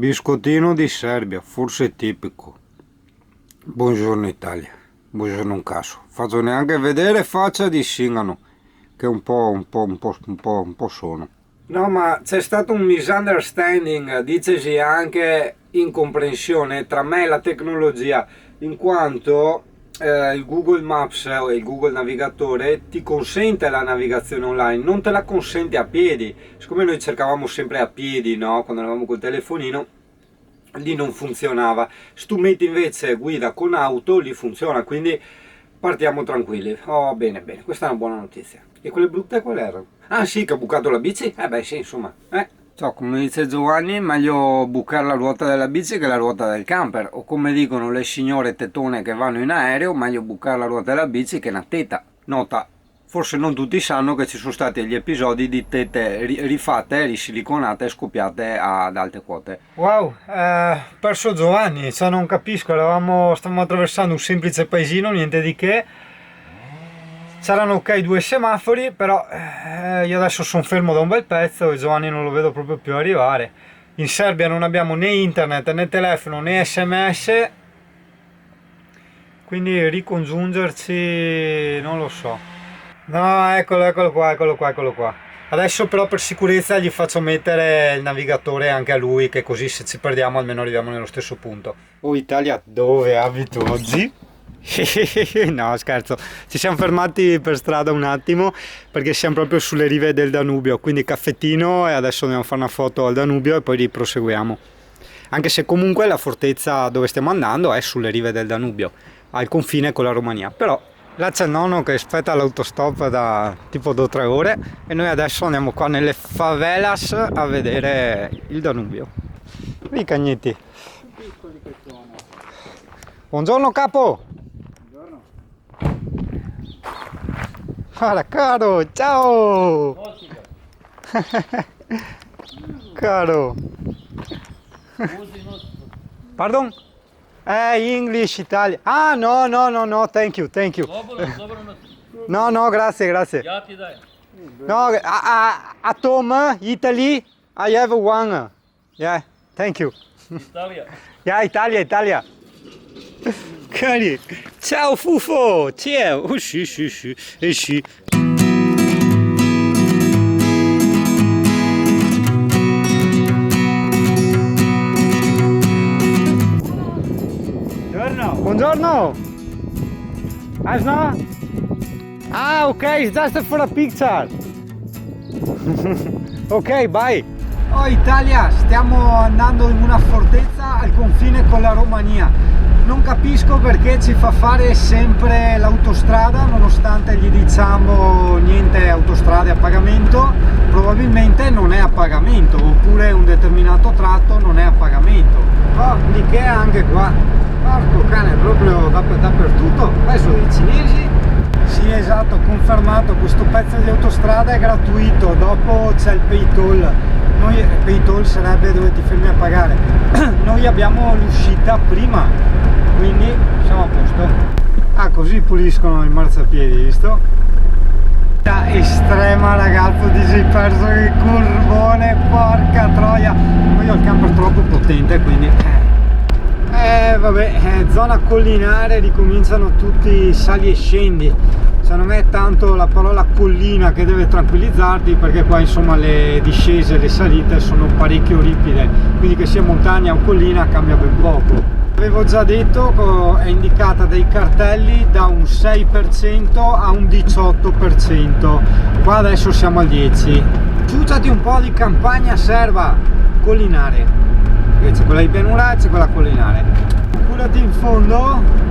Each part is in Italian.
Biscottino di Serbia, forse tipico. Buongiorno Italia, buongiorno un caso. Faccio neanche vedere faccia di Singano, che un po' sono. No, ma c'è stato un misunderstanding, dicesi anche incomprensione tra me e la tecnologia, in quanto il Google Maps o il Google Navigatore ti consente la navigazione online, non te la consente a piedi. Siccome noi cercavamo sempre a piedi, no? Quando eravamo col telefonino, lì non funzionava. Se tu metti invece guida con auto, lì funziona, quindi partiamo tranquilli. Oh, bene, bene, questa è una buona notizia. E quelle brutte qual erano? Ah sì, che ho bucato la bici? Beh sì, insomma, Ciao, come dice Giovanni, meglio bucare la ruota della bici che la ruota del camper, o come dicono le signore tetone che vanno in aereo, meglio bucare la ruota della bici che una teta. Nota, forse non tutti sanno che ci sono stati gli episodi di tete rifatte, risiliconate e scoppiate ad alte quote. Wow, perso Giovanni, cioè non capisco, stavamo attraversando un semplice paesino, niente di che. C'erano ok 2 semafori, però io adesso sono fermo da un bel pezzo e Giovanni non lo vedo proprio più arrivare. In Serbia non abbiamo né internet né telefono né sms, quindi ricongiungerci non lo so. No, eccolo qua. Adesso però per sicurezza gli faccio mettere il navigatore anche a lui, che così se ci perdiamo almeno arriviamo nello stesso punto. Oh Italia, dove abiti oggi? No, scherzo, ci siamo fermati per strada un attimo perché siamo proprio sulle rive del Danubio, quindi caffettino e adesso dobbiamo fare una foto al Danubio e poi riproseguiamo. Anche se comunque la fortezza dove stiamo andando è sulle rive del Danubio, al confine con la Romania, però là c'è il nonno che aspetta l'autostop da tipo 2 o 3 ore e noi adesso andiamo qua nelle favelas a vedere il Danubio. I cagnetti. Buongiorno capo! Guarda caro, ciao! Caro! Pardon? English, Italia. Ah, no, thank you. No, grazie. No, at home, Italy, I have one. Yeah, thank you. Italia. Yeah, Italia. Cari, ciao Fufo, ciao, sì. Buongiorno. Asna? Ah, ok, it's just for a picture. Ok, bye. Oh Italia, stiamo andando in una fortezza al confine con la Romania. Non capisco perché ci fa fare sempre l'autostrada nonostante gli diciamo niente autostrade a pagamento. Probabilmente non è a pagamento, oppure un determinato tratto non è a pagamento. Oh, di che anche qua. Porco cane, proprio dappertutto. Questo dei cinesi. Sì, esatto, confermato, questo pezzo di autostrada è gratuito, dopo c'è il pay toll. Pay toll sarebbe dove ti fermi a pagare. Noi abbiamo l'uscita prima, quindi siamo a posto. Ah, così puliscono i marciapiedi, visto? Estrema ragazzo, ti sei perso che curvone, porca troia. Poi ho il camper troppo potente, quindi vabbè, zona collinare, ricominciano tutti i sali e scendi. Cioè non è tanto la parola collina che deve tranquillizzarti, perché qua insomma le discese e le salite sono parecchio ripide, quindi che sia montagna o collina cambia ben poco. Avevo già detto, è indicata dai cartelli da un 6% a un 18%, qua adesso siamo al 10%. Ciucciati un po' di campagna serba, collinare, c'è quella di pianura e c'è quella collinare. Curati in fondo.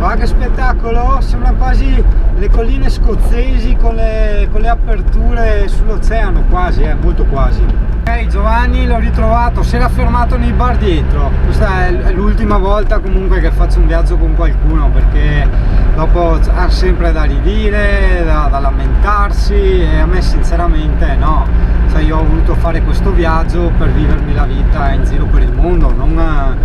Ma che spettacolo, sembra quasi le colline scozzesi con le aperture sull'oceano, quasi, molto quasi. Ok Giovanni, l'ho ritrovato, si era fermato nei bar dietro. Questa è l'ultima volta comunque che faccio un viaggio con qualcuno, perché dopo ha sempre da ridire, da lamentarsi, e a me sinceramente no. Cioè io ho voluto fare questo viaggio per vivermi la vita in giro per il mondo, non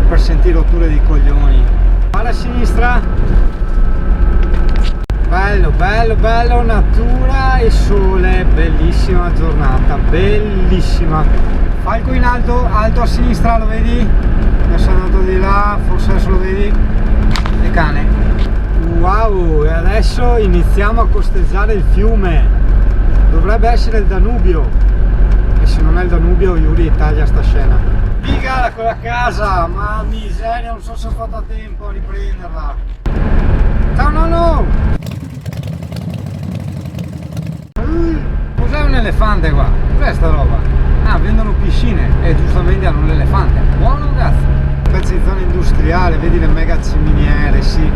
per sentire rotture di coglioni. Alla sinistra, bello, bello, bello, natura e sole, bellissima giornata, bellissima. Falco in alto, alto a sinistra, lo vedi? Adesso è andato di là, forse adesso lo vedi? E cane. Wow, e adesso iniziamo a costeggiare il fiume. Dovrebbe essere il Danubio. E se non è il Danubio, Yuri taglia sta scena. Figa quella casa, ma miseria, non so se ho fatto a tempo a riprenderla. Ciao nonno! Cos'è un elefante qua? Cos'è sta roba? Ah, vendono piscine e giustamente hanno l'elefante. Buono cazzo! Pezzi di zona industriale, vedi le mega ciminiere, sì.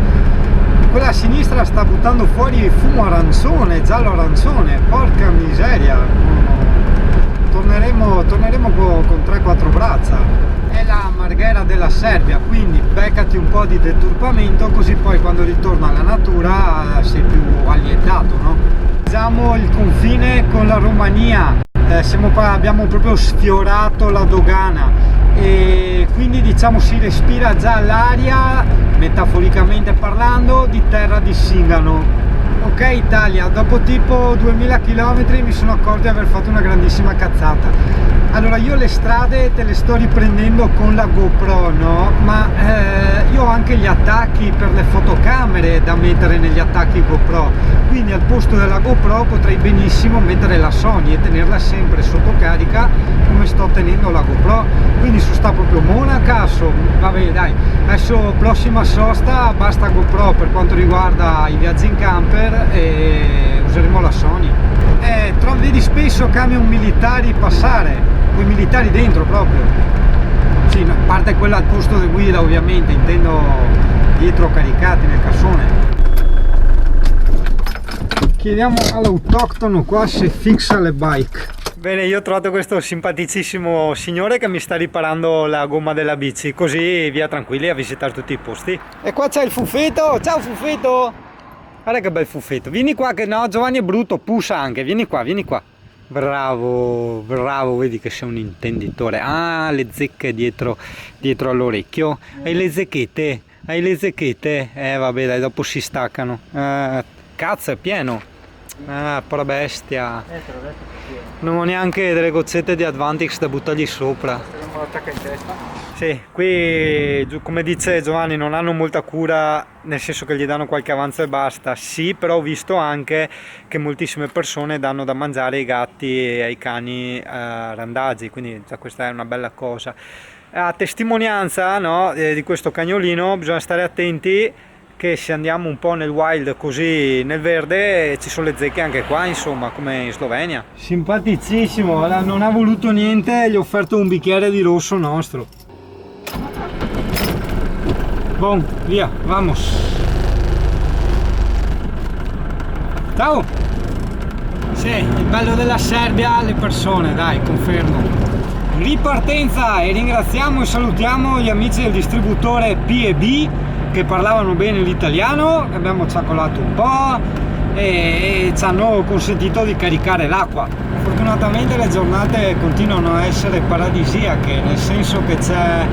Quella a sinistra sta buttando fuori fumo arancione, giallo arancione, porca miseria! Torneremo con 3-4 braccia. È la Marghera della Serbia, quindi beccati un po' di deturpamento, così poi quando ritorna alla natura sei più allietato, no? Facciamo il confine con la Romania, abbiamo proprio sfiorato la dogana e quindi diciamo si respira già l'aria, metaforicamente parlando, di terra di Singano. Ok Italia, dopo tipo 2000 km mi sono accorto di aver fatto una grandissima cazzata. Allora io le strade te le sto riprendendo con la GoPro, no? Ma io ho anche gli attacchi per le fotocamere da mettere negli attacchi GoPro, quindi al posto della GoPro potrei benissimo mettere la Sony e tenerla sempre sotto carica come sto tenendo la GoPro, quindi su sta proprio monacasso. Vabbè dai, adesso prossima sosta basta GoPro per quanto riguarda i viaggi in camper e useremo la Sony. Vedi spesso camion militari passare, con i militari dentro proprio. Sì, a parte quella al posto di guida ovviamente, intendo dietro caricati nel cassone. Chiediamo all'autoctono qua se fixa le bike. Bene, io ho trovato questo simpaticissimo signore che mi sta riparando la gomma della bici, così via tranquilli a visitare tutti i posti. E qua c'è il Fuffetto, ciao Fuffetto! Guarda che bel Fuffetto, vieni qua che no, Giovanni è brutto, pusa anche, vieni qua, vieni qua. Bravo, bravo, vedi che sei un intenditore. Ah, le zecche dietro all'orecchio. Hai le zecchette? Hai le zecchette? Vabbè dai, dopo si staccano. Cazzo, è pieno. Povera bestia. Non ho neanche delle goccette di Advantix da buttargli sopra. Sì, qui come dice Giovanni non hanno molta cura, nel senso che gli danno qualche avanzo e basta. Sì, però ho visto anche che moltissime persone danno da mangiare ai gatti e ai cani randagi, quindi già questa è una bella cosa. A testimonianza, no, di questo cagnolino bisogna stare attenti che se andiamo un po' nel wild, così nel verde, ci sono le zecche anche qua, insomma, come in Slovenia. Simpaticissimo, non ha voluto niente, gli ho offerto un bicchiere di rosso nostro. Bon, via, vamos. Ciao! Sì, il bello della Serbia, le persone, dai, confermo. Ripartenza e ringraziamo e salutiamo gli amici del distributore P&B che parlavano bene l'italiano, abbiamo ciacolato un po' e ci hanno consentito di caricare l'acqua. Fortunatamente le giornate continuano a essere paradisiache, nel senso che c'è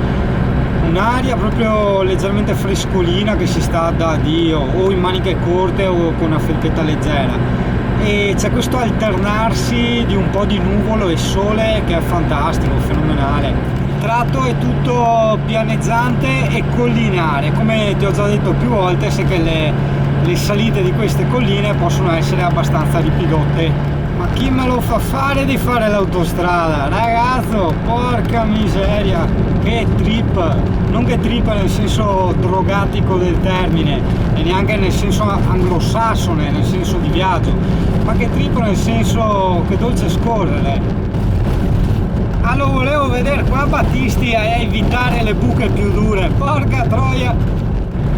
un'aria proprio leggermente frescolina che si sta da Dio, o in maniche corte o con una felpetta leggera, e c'è questo alternarsi di un po' di nuvolo e sole che è fantastico, fenomenale. Il tratto è tutto pianeggiante e collinare, come ti ho già detto più volte, sai che le salite di queste colline possono essere abbastanza ripidotte. Ma chi me lo fa fare di fare l'autostrada? Ragazzo, porca miseria, che trip! Non che trip nel senso drogatico del termine e neanche nel senso anglosassone, nel senso di viaggio, ma che trip nel senso che dolce scorrere. Allora volevo vedere qua Battisti a evitare le buche più dure, porca troia,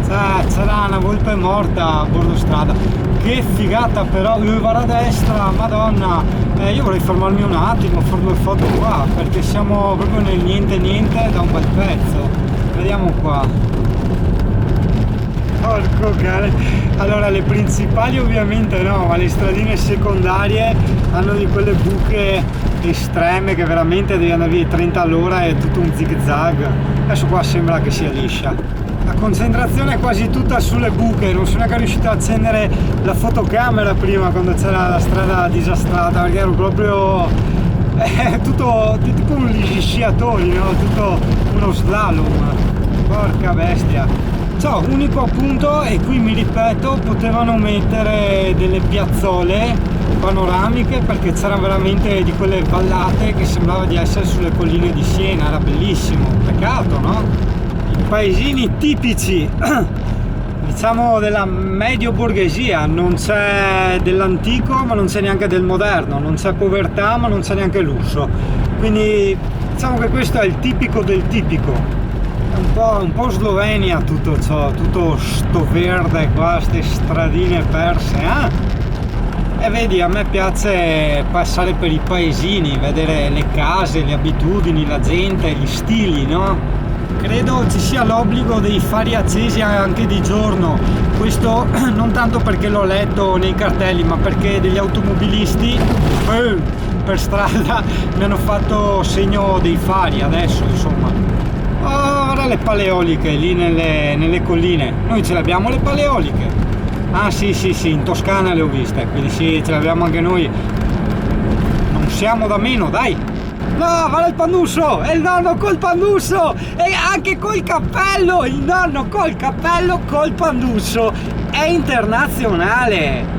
c'era una volpe morta a bordo strada, che figata però, guarda a destra, madonna, io vorrei fermarmi un attimo, fare due foto qua, perché siamo proprio nel niente da un bel pezzo, vediamo qua. Porco cane. Allora le principali ovviamente no, ma le stradine secondarie hanno di quelle buche estreme che veramente devi andare via 30 all'ora, è tutto un zig zag. Adesso qua sembra che sia liscia. la concentrazione è quasi tutta sulle buche, non sono neanche riuscito a accendere la fotocamera prima quando c'era la strada disastrata, perché ero proprio tutto tipo gli sciatori, no? Tutto uno slalom, porca bestia. Ciao, unico appunto, e qui mi ripeto, potevano mettere delle piazzole panoramiche, perché c'erano veramente di quelle vallate che sembrava di essere sulle colline di Siena, era bellissimo, peccato, no? I paesini tipici diciamo della medio borghesia, non c'è dell'antico ma non c'è neanche del moderno, non c'è povertà ma non c'è neanche lusso, quindi diciamo che questo è il tipico del tipico. È un po' Slovenia tutto ciò, tutto sto verde qua, queste stradine perse, E vedi, a me piace passare per i paesini, vedere le case, le abitudini, la gente, gli stili, no? Credo ci sia l'obbligo dei fari accesi anche di giorno, questo non tanto perché l'ho letto nei cartelli, ma perché degli automobilisti per strada mi hanno fatto segno dei fari adesso, insomma. Ora le paleoliche lì nelle colline, noi ce le abbiamo le paleoliche. Ah sì, in Toscana le ho viste, quindi sì, ce le abbiamo anche noi, non siamo da meno, dai. No, guarda il pannusso, è il nonno col pannusso e anche col cappello, il nonno col cappello col pannusso, è internazionale.